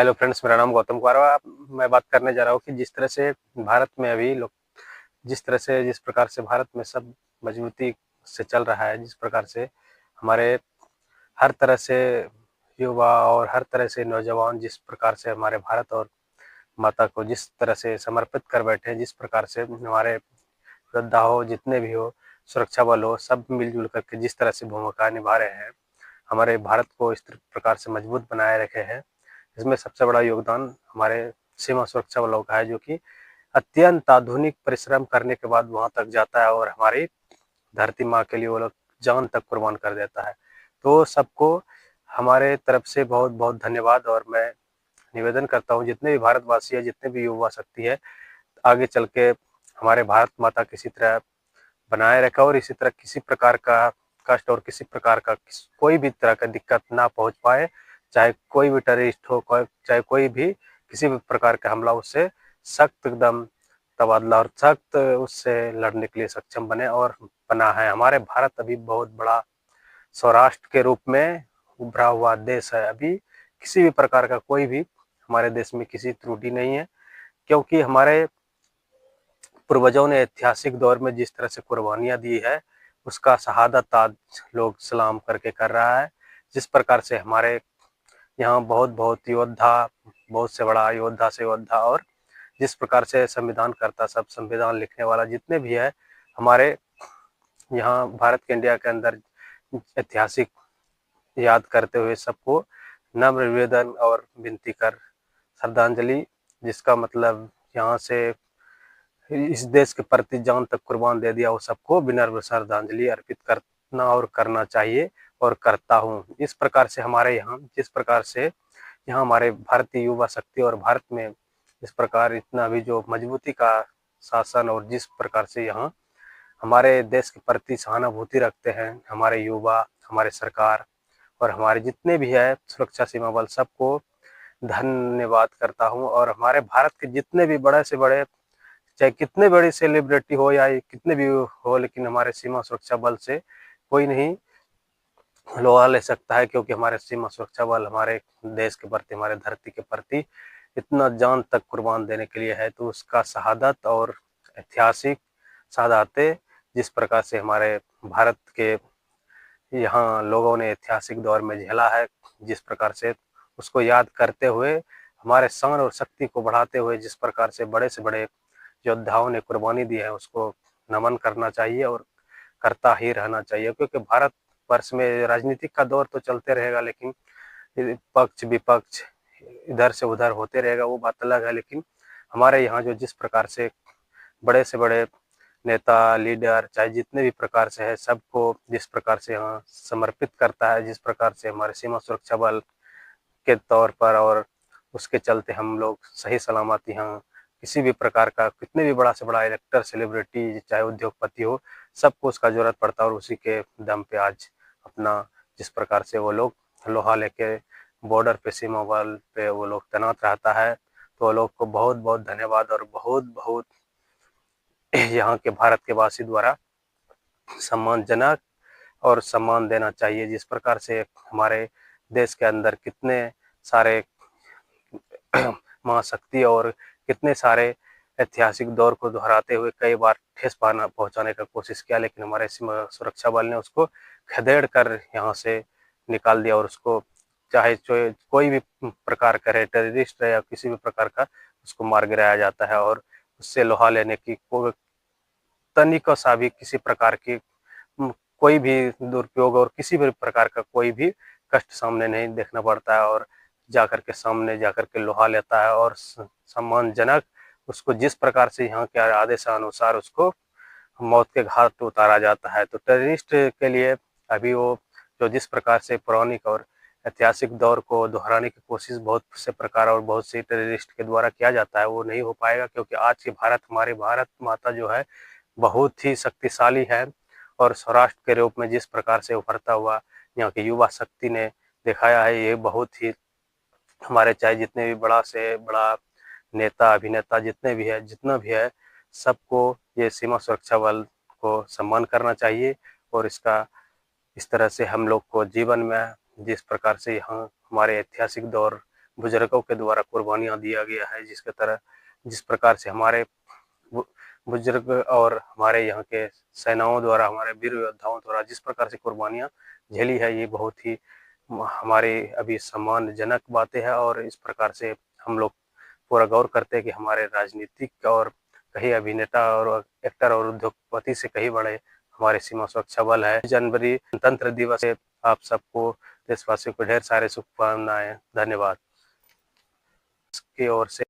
Hello friends, मेरा नाम गौतम कुमार है। मैं बात करने जा रहा हूँ कि जिस तरह से भारत में अभी लोग जिस प्रकार से भारत में सब मजबूती से चल रहा है, जिस प्रकार से हमारे हर तरह से युवा और हर तरह से नौजवान जिस प्रकार से हमारे भारत और माता को जिस तरह से समर्पित कर बैठे हैं, जिस प्रकार से हमारे योद्धा हो, जितने भी हो, सुरक्षा बल हो, सब मिलजुल करके जिस तरह से भूमिका निभा रहे हैं, हमारे भारत को इस प्रकार से मजबूत बनाए रखे हैं। इसमें सबसे बड़ा योगदान हमारे सीमा सुरक्षा बलों का है, जो कि अत्यंत आधुनिक परिश्रम करने के बाद वहां तक जाता है और हमारी धरती माँ के लिए वो लोग जान तक कुर्बान कर देता है। तो सबको हमारे तरफ से बहुत बहुत धन्यवाद। और मैं निवेदन करता हूँ, जितने भी भारतवासी है, जितने भी युवा शक्ति है, आगे चल के हमारे भारत माता किसी तरह बनाए रखा और इसी तरह किसी प्रकार का कष्ट और किसी प्रकार का कोई भी तरह का दिक्कत ना पहुंच पाए। चाहे कोई भी टेररिस्ट हो, चाहे कोई भी किसी भी प्रकार का हमला, उससे सख्त एकदम तबादला और सख्त उससे लड़ने के लिए सक्षम बने और बना है। हमारे भारत अभी बहुत बड़ा स्वराष्ट्र के रूप में उभरा हुआ देश है। अभी किसी भी प्रकार का कोई भी हमारे देश में किसी त्रुटि नहीं है, क्योंकि हमारे पूर्वजों ने ऐतिहासिक दौर में जिस तरह से कुर्बानियां दी है, उसका शहादत आज लोग सलाम करके कर रहा है। जिस प्रकार से हमारे यहाँ बहुत बहुत योद्धा, बहुत से बड़ा योद्धा से योद्धा, और जिस प्रकार से संविधान करता, सब संविधान लिखने वाला जितने भी है हमारे यहाँ भारत के इंडिया के अंदर, ऐतिहासिक याद करते हुए सबको नम्र निवेदन और विनती कर श्रद्धांजलि, जिसका मतलब यहाँ से इस देश के प्रति जान तक कुर्बान दे दिया, वो सबको विनम्र श्रद्धांजलि अर्पित करना और करना चाहिए और करता हूँ। इस प्रकार से हमारे यहाँ जिस प्रकार से यहाँ हमारे भारतीय युवा शक्ति और भारत में इस प्रकार इतना भी जो मजबूती का शासन और जिस प्रकार से यहाँ हमारे देश के प्रति सहानुभूति रखते हैं हमारे युवा, हमारे सरकार और हमारे जितने भी है सुरक्षा सीमा बल, सबको धन्यवाद करता हूँ। और हमारे भारत के जितने भी बड़े से बड़े, चाहे कितने बड़ी सेलिब्रिटी हो या कितने भी हो, लेकिन हमारे सीमा सुरक्षा बल से कोई नहीं लोहा ले सकता है, क्योंकि हमारे सीमा सुरक्षा बल हमारे देश के प्रति, हमारे धरती के प्रति इतना जान तक कुर्बान देने के लिए है। तो उसका शहादत और ऐतिहासिक शहादतें जिस प्रकार से हमारे भारत के यहाँ लोगों ने ऐतिहासिक दौर में झेला है, जिस प्रकार से उसको याद करते हुए हमारे शान और शक्ति को बढ़ाते हुए जिस प्रकार से बड़े योद्धाओं ने कुर्बानी दी है, उसको नमन करना चाहिए और करता ही रहना चाहिए। क्योंकि भारत वर्ष में राजनीतिक का दौर तो चलते रहेगा, लेकिन पक्ष विपक्ष इधर से उधर होते रहेगा, वो बात अलग है। लेकिन हमारे यहाँ जो जिस प्रकार से बड़े नेता, लीडर, चाहे जितने भी प्रकार से है, सबको जिस प्रकार से यहाँ समर्पित करता है, जिस प्रकार से हमारे सीमा सुरक्षा बल के तौर पर, और उसके चलते हम लोग सही सलामत यहाँ किसी भी प्रकार का कितने भी बड़ा से बड़ा इलेक्टर, सेलिब्रिटी, चाहे उद्योगपति हो, सबको उसका जरूरत पड़ता है। और उसी के दम पे आज अपना जिस प्रकार से वो लोग लोहा लेके बॉर्डर पे, सीमा बल पे वो लोग तैनात रहता है, तो वो लोग को बहुत बहुत धन्यवाद और बहुत बहुत यहाँ के भारत के वासी द्वारा सम्मानजनक और सम्मान देना चाहिए। जिस प्रकार से हमारे देश के अंदर कितने सारे महाशक्ति और कितने सारे ऐतिहासिक दौर को दोहराते हुए कई बार ठेस पहुंचाने का कोशिश किया, लेकिन हमारे सीमा सुरक्षा बल ने उसको खदेड़ कर यहाँ से निकाल दिया। और उसको चाहे कोई भी प्रकार का टेररिस्ट है या किसी भी प्रकार का, उसको मार गिराया जाता है। और उससे लोहा लेने की कोई तनिक सा भी किसी प्रकार की कोई भी दुरुपयोग और किसी भी प्रकार का कोई भी कष्ट सामने नहीं देखना पड़ता है, और जाकर के सामने जाकर के लोहा लेता है और सम्मानजनक उसको जिस प्रकार से यहाँ के आदेशानुसार उसको मौत के घाट उतारा जाता है। तो टेररिस्ट के लिए अभी वो जो जिस प्रकार से पौराणिक और ऐतिहासिक दौर को दोहराने की कोशिश बहुत से प्रकार और बहुत से टेररिस्ट के द्वारा किया जाता है, वो नहीं हो पाएगा। क्योंकि आज के भारत, हमारे भारत माता जो है, बहुत ही शक्तिशाली है। और स्वराष्ट्र के रूप में जिस प्रकार से उभरता हुआ यहाँ की युवा शक्ति ने दिखाया है, ये बहुत ही हमारे चाहे जितने भी बड़ा से बड़ा नेता, अभिनेता जितने भी है, जितना भी है, सबको ये सीमा सुरक्षा बल को सम्मान करना चाहिए। और इसका इस तरह से हम लोग को जीवन में जिस प्रकार से यहाँ हमारे ऐतिहासिक दौर बुजुर्गों के द्वारा कुर्बानियाँ दिया गया है, जिस प्रकार से हमारे बुजुर्ग और हमारे यहाँ के सेनाओं द्वारा, हमारे वीर योद्धाओं द्वारा जिस प्रकार से कुर्बानियाँ झेली है, ये बहुत ही हमारे अभी सम्मानजनक बातें हैं। और इस प्रकार से हम लोग पूरा गौर करते हैं कि हमारे राजनीतिक और कई अभिनेता और एक्टर और उद्योगपति से कहीं बड़े हमारे सीमा सुरक्षा बल है। जनवरी गणतंत्र दिवस है, आप सबको देशवासियों को ढेर सारे शुभकामनाएं। धन्यवाद की ओर से।